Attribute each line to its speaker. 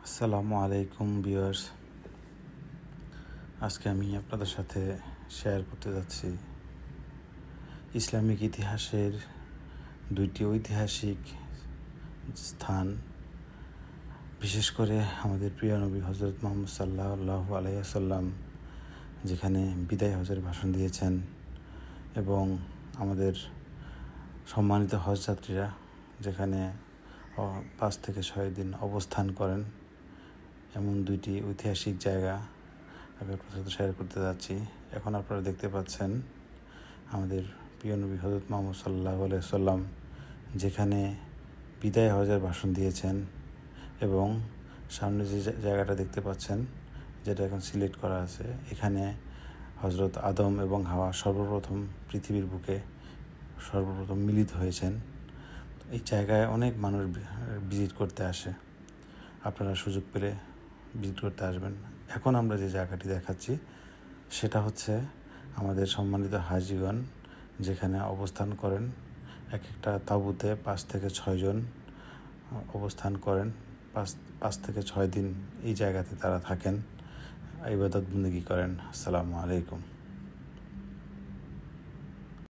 Speaker 1: আসসালামু আলাইকুম ভিউয়ার্স। আজকে আমি আপনাদের সাথে শেয়ার করতে যাচ্ছি ইসলামিক ইতিহাসের দুইটি ঐতিহাসিক স্থান, বিশেষ করে আমাদের প্রিয় নবী হজরত মুহাম্মদ সাল্লাল্লাহু আলাইহি ওয়াসাল্লাম যেখানে বিদায় হজের ভাষণ দিয়েছেন এবং আমাদের সম্মানিত হজযাত্রীরা যেখানে 5 থেকে 6 দিন অবস্থান করেন, এমন দুইটি ঐতিহাসিক জায়গা আমি আপনার সাথে শেয়ার করতে যাচ্ছি। এখন আপনারা দেখতে পাচ্ছেন আমাদের প্রিয় নবী হজরত মুহাম্মদ সাল্লাল্লাহু আলাইহি ওয়াসাল্লাম যেখানে বিদায় হজের ভাষণ দিয়েছেন এবং সামনে যে জায়গাটা দেখতে পাচ্ছেন, যেটা এখন সিলেক্ট করা আছে, এখানে হজরত আদম এবং হাওয়া সর্বপ্রথম পৃথিবীর বুকে মিলিত হয়েছেন। এই জায়গায় অনেক মানুষ ভিজিট করতে আসে, আপনারা সুযোগ পেলে ভিজিট করতে আসবেন। এখন আমরা যে জায়গাটি দেখাচ্ছি সেটা হচ্ছে আমাদের সম্মানিত হাজিগণ যেখানে অবস্থান করেন, এক একটা তাঁবুতে 5 থেকে 6 জন অবস্থান করেন। 5 থেকে 6 দিন এই জায়গাতে তারা থাকেন, ইবাদত বন্দেগী করেন। আসসালামু আলাইকুম।